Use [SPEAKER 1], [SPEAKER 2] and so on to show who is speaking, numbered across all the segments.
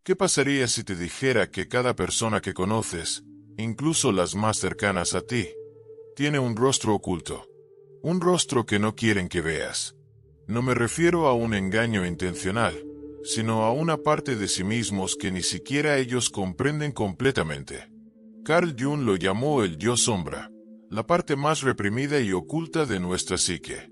[SPEAKER 1] ¿Qué pasaría si te dijera que cada persona que conoces, incluso las más cercanas a ti, tiene un rostro oculto? Un rostro que no quieren que veas. No me refiero a un engaño intencional, sino a una parte de sí mismos que ni siquiera ellos comprenden completamente. Carl Jung lo llamó el yo sombra, la parte más reprimida y oculta de nuestra psique.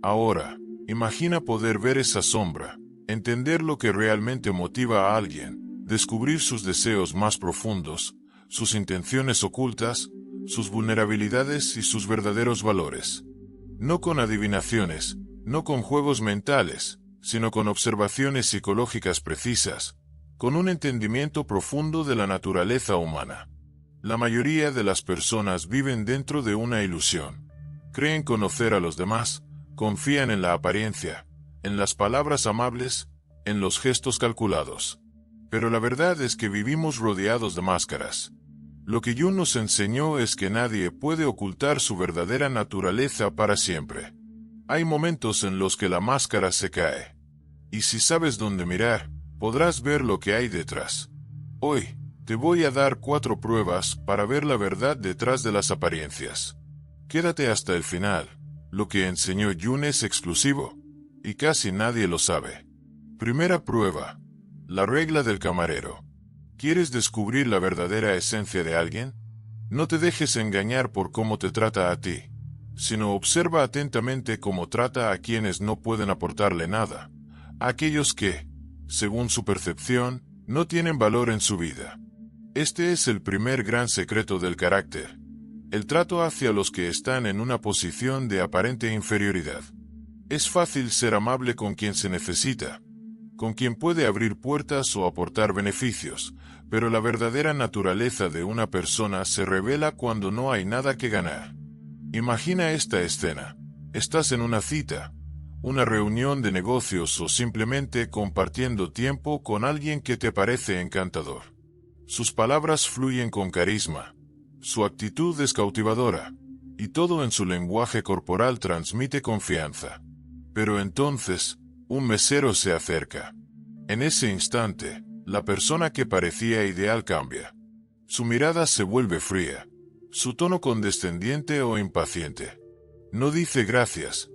[SPEAKER 1] Ahora, imagina poder ver esa sombra, entender lo que realmente motiva a alguien, descubrir sus deseos más profundos, sus intenciones ocultas, sus vulnerabilidades y sus verdaderos valores. No con adivinaciones, no con juegos mentales, sino con observaciones psicológicas precisas, con un entendimiento profundo de la naturaleza humana. La mayoría de las personas viven dentro de una ilusión. Creen conocer a los demás, confían en la apariencia, en las palabras amables, en los gestos calculados. Pero la verdad es que vivimos rodeados de máscaras. Lo que Jung nos enseñó es que nadie puede ocultar su verdadera naturaleza para siempre. Hay momentos en los que la máscara se cae. Y si sabes dónde mirar, podrás ver lo que hay detrás. Hoy, te voy a dar 4 pruebas para ver la verdad detrás de las apariencias. Quédate hasta el final. Lo que enseñó Jung es exclusivo, y casi nadie lo sabe. Primera prueba. La regla del camarero. ¿Quieres descubrir la verdadera esencia de alguien? No te dejes engañar por cómo te trata a ti, sino observa atentamente cómo trata a quienes no pueden aportarle nada, a aquellos que, según su percepción, no tienen valor en su vida. Este es el primer gran secreto del carácter, el trato hacia los que están en una posición de aparente inferioridad. Es fácil ser amable con quien se necesita, con quien puede abrir puertas o aportar beneficios, pero la verdadera naturaleza de una persona se revela cuando no hay nada que ganar. Imagina esta escena. Estás en una cita, una reunión de negocios o simplemente compartiendo tiempo con alguien que te parece encantador. Sus palabras fluyen con carisma, su actitud es cautivadora, y todo en su lenguaje corporal transmite confianza. Pero entonces, un mesero se acerca. En ese instante, la persona que parecía ideal cambia. Su mirada se vuelve fría, su tono condescendiente o impaciente. No dice gracias,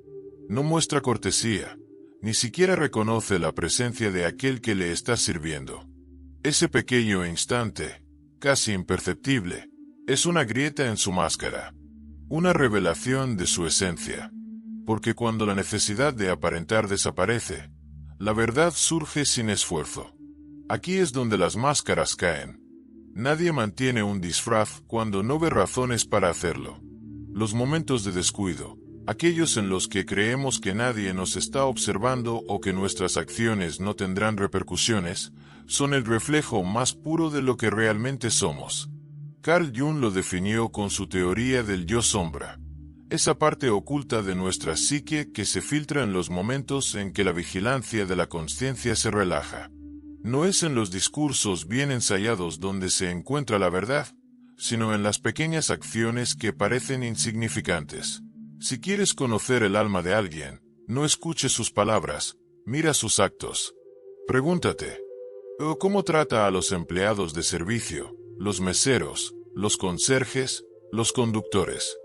[SPEAKER 1] no muestra cortesía, ni siquiera reconoce la presencia de aquel que le está sirviendo. Ese pequeño instante, casi imperceptible, es una grieta en su máscara, una revelación de su esencia. Porque cuando la necesidad de aparentar desaparece, la verdad surge sin esfuerzo. Aquí es donde las máscaras caen. Nadie mantiene un disfraz cuando no ve razones para hacerlo. Los momentos de descuido, aquellos en los que creemos que nadie nos está observando o que nuestras acciones no tendrán repercusiones, son el reflejo más puro de lo que realmente somos. Carl Jung lo definió con su teoría del yo sombra. Esa parte oculta de nuestra psique que se filtra en los momentos en que la vigilancia de la conciencia se relaja. No es en los discursos bien ensayados donde se encuentra la verdad, sino en las pequeñas acciones que parecen insignificantes. Si quieres conocer el alma de alguien, no escuches sus palabras, mira sus actos. Pregúntate, ¿cómo trata a los empleados de servicio, los meseros, los conserjes, los conductores?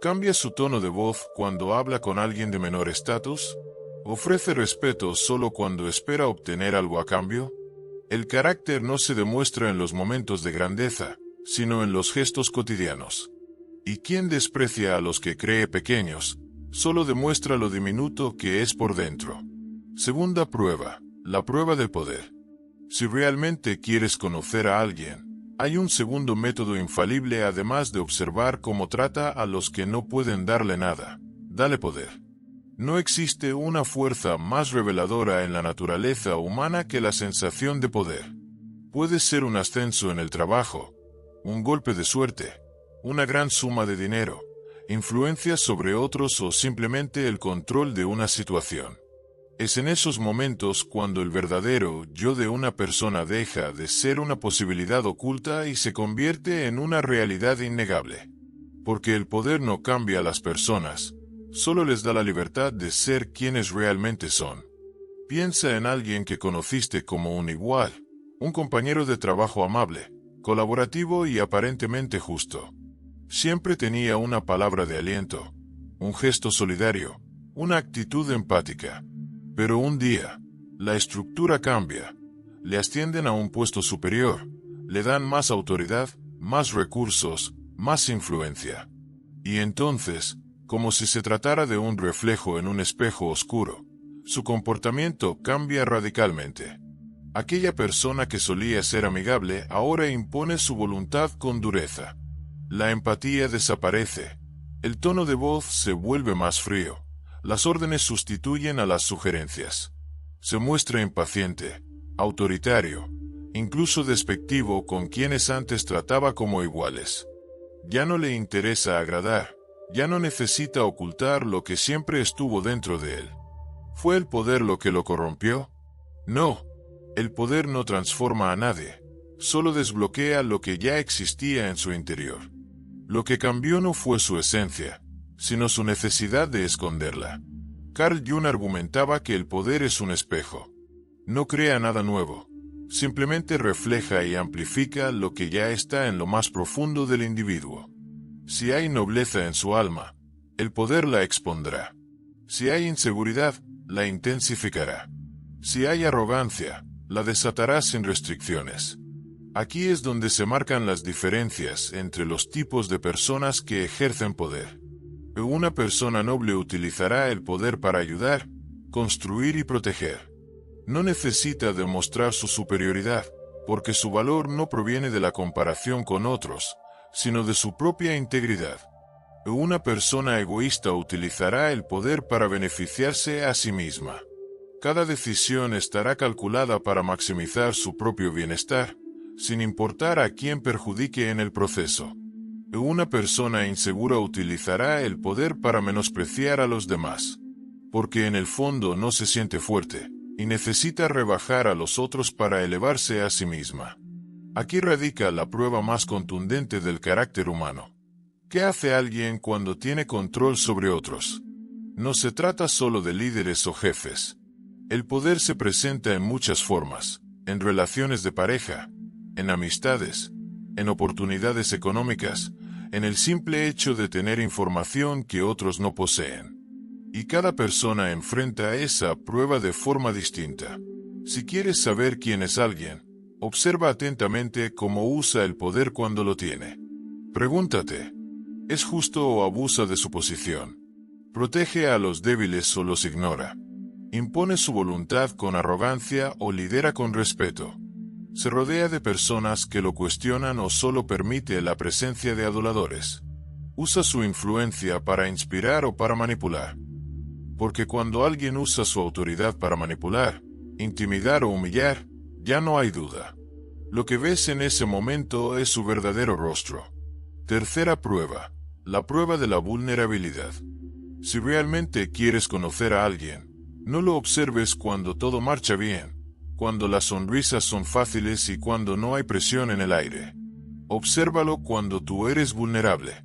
[SPEAKER 1] ¿Cambia su tono de voz cuando habla con alguien de menor estatus? ¿Ofrece respeto solo cuando espera obtener algo a cambio? El carácter no se demuestra en los momentos de grandeza, sino en los gestos cotidianos. Y quien desprecia a los que cree pequeños, solo demuestra lo diminuto que es por dentro. Segunda prueba, la prueba del poder. Si realmente quieres conocer a alguien, hay un segundo método infalible además de observar cómo trata a los que no pueden darle nada. Dale poder. No existe una fuerza más reveladora en la naturaleza humana que la sensación de poder. Puede ser un ascenso en el trabajo, un golpe de suerte, una gran suma de dinero, influencia sobre otros o simplemente el control de una situación. Es en esos momentos cuando el verdadero yo de una persona deja de ser una posibilidad oculta y se convierte en una realidad innegable. Porque el poder no cambia a las personas, solo les da la libertad de ser quienes realmente son. Piensa en alguien que conociste como un igual, Un compañero de trabajo amable, colaborativo y aparentemente justo. Siempre tenía una palabra de aliento, un gesto solidario, una actitud empática. Pero un día, la estructura cambia. Le ascienden a un puesto superior, le dan más autoridad, más recursos, más influencia. Y entonces, como si se tratara de un reflejo en un espejo oscuro, su comportamiento cambia radicalmente. Aquella persona que solía ser amigable ahora impone su voluntad con dureza. La empatía desaparece. El tono de voz se vuelve más frío. Las órdenes sustituyen a las sugerencias. Se muestra impaciente, autoritario, incluso despectivo con quienes antes trataba como iguales. Ya no le interesa agradar, ya no necesita ocultar lo que siempre estuvo dentro de él. ¿Fue el poder lo que lo corrompió? No, el poder no transforma a nadie, solo desbloquea lo que ya existía en su interior. Lo que cambió no fue su esencia, sino su necesidad de esconderla. Carl Jung argumentaba que el poder es un espejo. No crea nada nuevo, simplemente refleja y amplifica lo que ya está en lo más profundo del individuo. Si hay nobleza en su alma, el poder la expondrá. Si hay inseguridad, la intensificará. Si hay arrogancia, la desatará sin restricciones. Aquí es donde se marcan las diferencias entre los tipos de personas que ejercen poder. Una persona noble utilizará el poder para ayudar, construir y proteger. No necesita demostrar su superioridad, porque su valor no proviene de la comparación con otros, sino de su propia integridad. Una persona egoísta utilizará el poder para beneficiarse a sí misma. Cada decisión estará calculada para maximizar su propio bienestar, sin importar a quién perjudique en el proceso. Una persona insegura utilizará el poder para menospreciar a los demás, porque en el fondo no se siente fuerte, y necesita rebajar a los otros para elevarse a sí misma. Aquí radica la prueba más contundente del carácter humano. ¿Qué hace alguien cuando tiene control sobre otros? No se trata solo de líderes o jefes. El poder se presenta en muchas formas, en relaciones de pareja, en amistades, en oportunidades económicas, en el simple hecho de tener información que otros no poseen. Y cada persona enfrenta esa prueba de forma distinta. Si quieres saber quién es alguien, observa atentamente cómo usa el poder cuando lo tiene. Pregúntate, ¿es justo o abusa de su posición? ¿Protege a los débiles o los ignora? ¿Impone su voluntad con arrogancia o lidera con respeto? ¿Se rodea de personas que lo cuestionan o solo permite la presencia de aduladores? ¿Usa su influencia para inspirar o para manipular? Porque cuando alguien usa su autoridad para manipular, intimidar o humillar, ya no hay duda. Lo que ves en ese momento es su verdadero rostro. Tercera prueba, la prueba de la vulnerabilidad. Si realmente quieres conocer a alguien, no lo observes cuando todo marcha bien, cuando las sonrisas son fáciles y cuando no hay presión en el aire. Obsérvalo cuando tú eres vulnerable.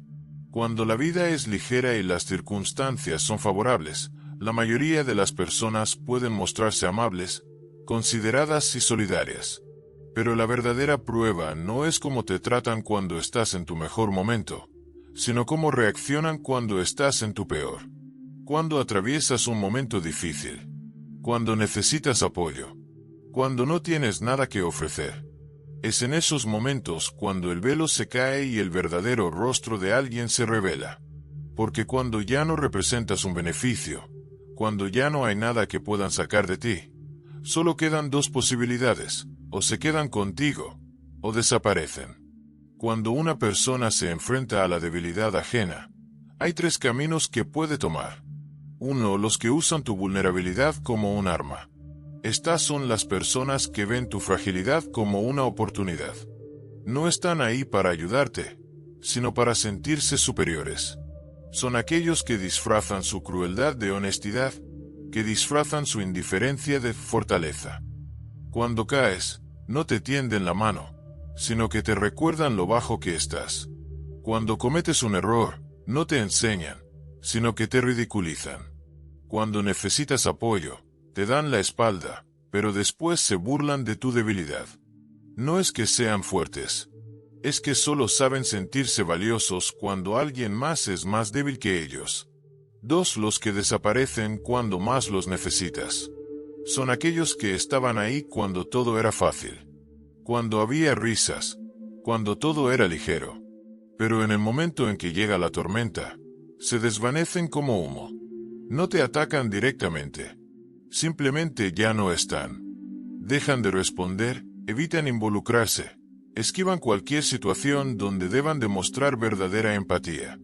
[SPEAKER 1] Cuando la vida es ligera y las circunstancias son favorables, la mayoría de las personas pueden mostrarse amables, consideradas y solidarias. Pero la verdadera prueba no es cómo te tratan cuando estás en tu mejor momento, sino cómo reaccionan cuando estás en tu peor. Cuando atraviesas un momento difícil, cuando necesitas apoyo, cuando no tienes nada que ofrecer. Es en esos momentos cuando el velo se cae y el verdadero rostro de alguien se revela. Porque cuando ya no representas un beneficio, cuando ya no hay nada que puedan sacar de ti, solo quedan dos posibilidades: o se quedan contigo, o desaparecen. Cuando una persona se enfrenta a la debilidad ajena, hay tres caminos que puede tomar. 1. Los que usan tu vulnerabilidad como un arma. Estas son las personas que ven tu fragilidad como una oportunidad. No están ahí para ayudarte, sino para sentirse superiores. Son aquellos que disfrazan su crueldad de honestidad, que disfrazan su indiferencia de fortaleza. Cuando caes, no te tienden la mano, sino que te recuerdan lo bajo que estás. Cuando cometes un error, no te enseñan, sino que te ridiculizan. Cuando necesitas apoyo, te dan la espalda, pero después se burlan de tu debilidad. No es que sean fuertes. Es que solo saben sentirse valiosos cuando alguien más es más débil que ellos. 2. Los que desaparecen cuando más los necesitas. Son aquellos que estaban ahí cuando todo era fácil. Cuando había risas. Cuando todo era ligero. Pero en el momento en que llega la tormenta, se desvanecen como humo. No te atacan directamente. Simplemente ya no están. Dejan de responder, evitan involucrarse, esquivan cualquier situación donde deban demostrar verdadera empatía.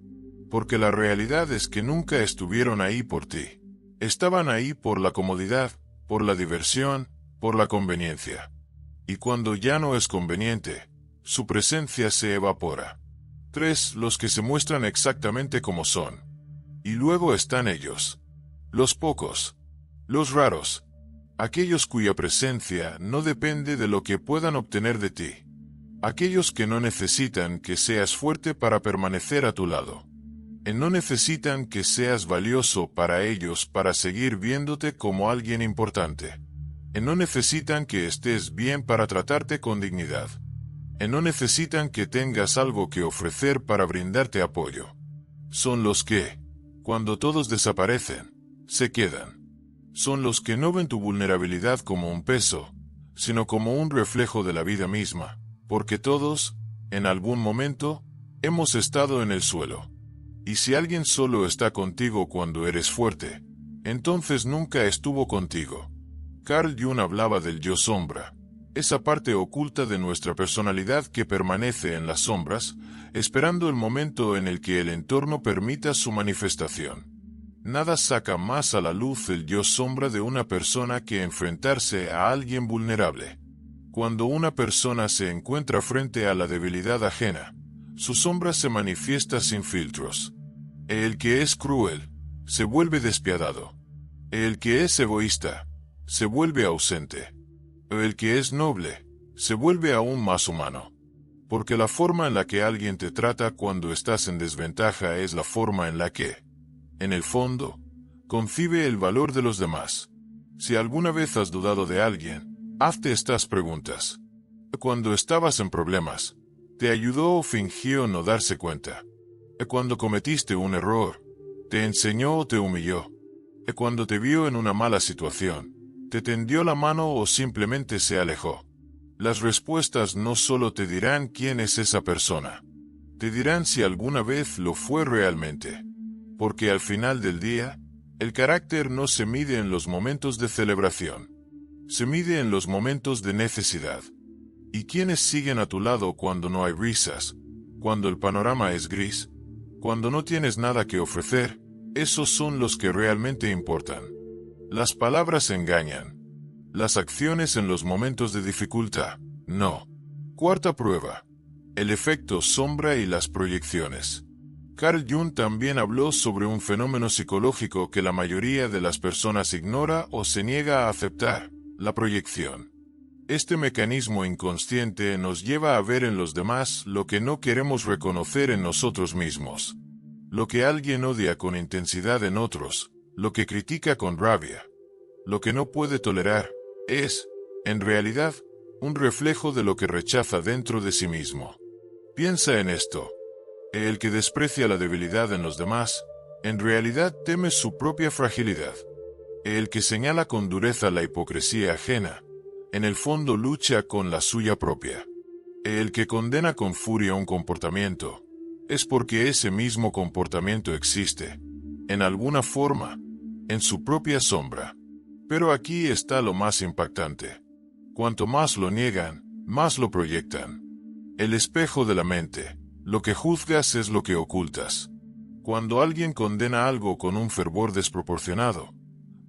[SPEAKER 1] Porque la realidad es que nunca estuvieron ahí por ti. Estaban ahí por la comodidad, por la diversión, por la conveniencia. Y cuando ya no es conveniente, su presencia se evapora. 3. Los que se muestran exactamente como son. Y luego están ellos. Los pocos. Los raros. Aquellos cuya presencia no depende de lo que puedan obtener de ti. Aquellos que no necesitan que seas fuerte para permanecer a tu lado. No necesitan que seas valioso para ellos para seguir viéndote como alguien importante. No necesitan que estés bien para tratarte con dignidad. No necesitan que tengas algo que ofrecer para brindarte apoyo. Son los que, cuando todos desaparecen, se quedan. Son los que no ven tu vulnerabilidad como un peso, sino como un reflejo de la vida misma, porque todos, en algún momento, hemos estado en el suelo. Y si alguien solo está contigo cuando eres fuerte, entonces nunca estuvo contigo. Carl Jung hablaba del yo sombra, esa parte oculta de nuestra personalidad que permanece en las sombras, esperando el momento en el que el entorno permita su manifestación. Nada saca más a la luz el yo sombra de una persona que enfrentarse a alguien vulnerable. Cuando una persona se encuentra frente a la debilidad ajena, su sombra se manifiesta sin filtros. El que es cruel, se vuelve despiadado. El que es egoísta, se vuelve ausente. El que es noble, se vuelve aún más humano. Porque la forma en la que alguien te trata cuando estás en desventaja es la forma en la que, en el fondo, concibe el valor de los demás. Si alguna vez has dudado de alguien, hazte estas preguntas. Cuando estabas en problemas, ¿te ayudó o fingió no darse cuenta? Cuando cometiste un error, ¿te enseñó o te humilló? Cuando te vio en una mala situación, ¿te tendió la mano o simplemente se alejó? Las respuestas no solo te dirán quién es esa persona, te dirán si alguna vez lo fue realmente. Porque al final del día, el carácter no se mide en los momentos de celebración, se mide en los momentos de necesidad. ¿Y quiénes siguen a tu lado cuando no hay risas, cuando el panorama es gris, cuando no tienes nada que ofrecer? Esos son los que realmente importan. Las palabras engañan. Las acciones en los momentos de dificultad, no. 4. Prueba. El efecto sombra y las proyecciones. Carl Jung también habló sobre un fenómeno psicológico que la mayoría de las personas ignora o se niega a aceptar: la proyección. Este mecanismo inconsciente nos lleva a ver en los demás lo que no queremos reconocer en nosotros mismos. Lo que alguien odia con intensidad en otros, lo que critica con rabia, lo que no puede tolerar, es, en realidad, un reflejo de lo que rechaza dentro de sí mismo. Piensa en esto. El que desprecia la debilidad en los demás, en realidad teme su propia fragilidad. El que señala con dureza la hipocresía ajena, en el fondo lucha con la suya propia. El que condena con furia un comportamiento, es porque ese mismo comportamiento existe, en alguna forma, en su propia sombra. Pero aquí está lo más impactante. Cuanto más lo niegan, más lo proyectan. El espejo de la mente. Lo que juzgas es lo que ocultas. Cuando alguien condena algo con un fervor desproporcionado,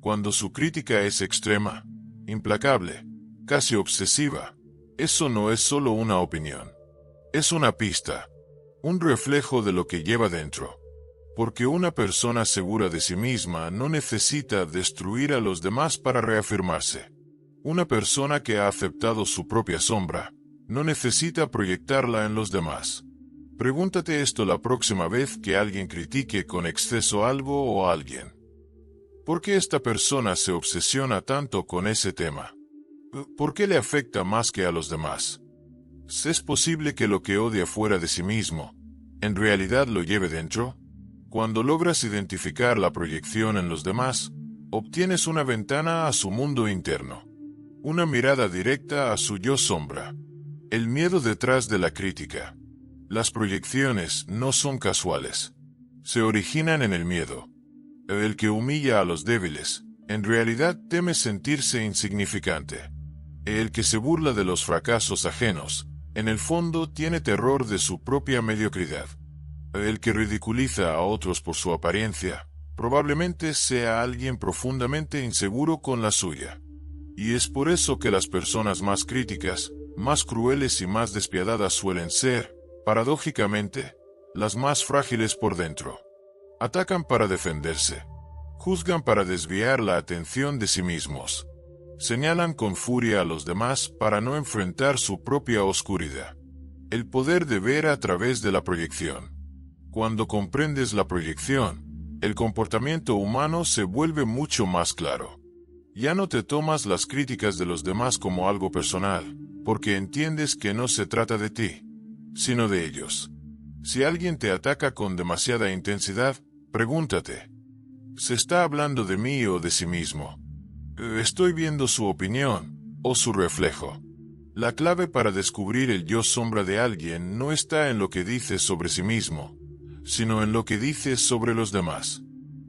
[SPEAKER 1] cuando su crítica es extrema, implacable, casi obsesiva, eso no es solo una opinión. Es una pista, un reflejo de lo que lleva dentro. Porque una persona segura de sí misma no necesita destruir a los demás para reafirmarse. Una persona que ha aceptado su propia sombra, no necesita proyectarla en los demás. Pregúntate esto la próxima vez que alguien critique con exceso algo o a alguien. ¿Por qué esta persona se obsesiona tanto con ese tema? ¿Por qué le afecta más que a los demás? ¿Es posible que lo que odia fuera de sí mismo, en realidad lo lleve dentro? Cuando logras identificar la proyección en los demás, obtienes una ventana a su mundo interno. Una mirada directa a su yo sombra. El miedo detrás de la crítica. Las proyecciones no son casuales. Se originan en el miedo. El que humilla a los débiles, en realidad teme sentirse insignificante. El que se burla de los fracasos ajenos, en el fondo tiene terror de su propia mediocridad. El que ridiculiza a otros por su apariencia, probablemente sea alguien profundamente inseguro con la suya. Y es por eso que las personas más críticas, más crueles y más despiadadas suelen ser, paradójicamente, las más frágiles por dentro. Atacan para defenderse. Juzgan para desviar la atención de sí mismos. Señalan con furia a los demás para no enfrentar su propia oscuridad. El poder de ver a través de la proyección. Cuando comprendes la proyección, el comportamiento humano se vuelve mucho más claro. Ya no te tomas las críticas de los demás como algo personal, porque entiendes que no se trata de ti, sino de ellos. Si alguien te ataca con demasiada intensidad, pregúntate, ¿se está hablando de mí o de sí mismo? ¿Estoy viendo su opinión o su reflejo? La clave para descubrir el yo sombra de alguien no está en lo que dice sobre sí mismo, sino en lo que dice sobre los demás.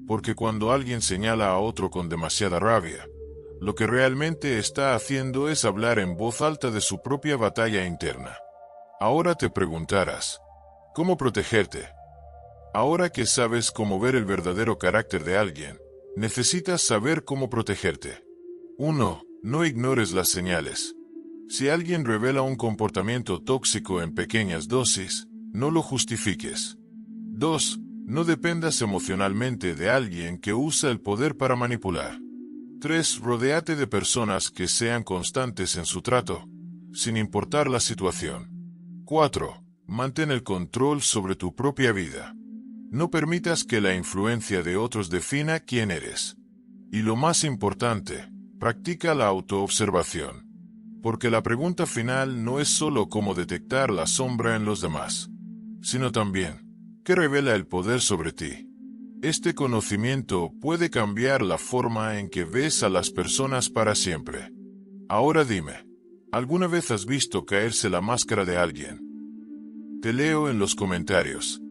[SPEAKER 1] Porque cuando alguien señala a otro con demasiada rabia, lo que realmente está haciendo es hablar en voz alta de su propia batalla interna. Ahora te preguntarás, ¿cómo protegerte? Ahora que sabes cómo ver el verdadero carácter de alguien, necesitas saber cómo protegerte. 1. No ignores las señales. Si alguien revela un comportamiento tóxico en pequeñas dosis, no lo justifiques. 2. No dependas emocionalmente de alguien que usa el poder para manipular. 3. Rodéate de personas que sean constantes en su trato, sin importar la situación. 4. Mantén el control sobre tu propia vida. No permitas que la influencia de otros defina quién eres. Y lo más importante, practica la autoobservación. Porque la pregunta final no es solo cómo detectar la sombra en los demás, sino también, ¿qué revela el poder sobre ti? Este conocimiento puede cambiar la forma en que ves a las personas para siempre. Ahora dime, ¿alguna vez has visto caerse la máscara de alguien? Te leo en los comentarios.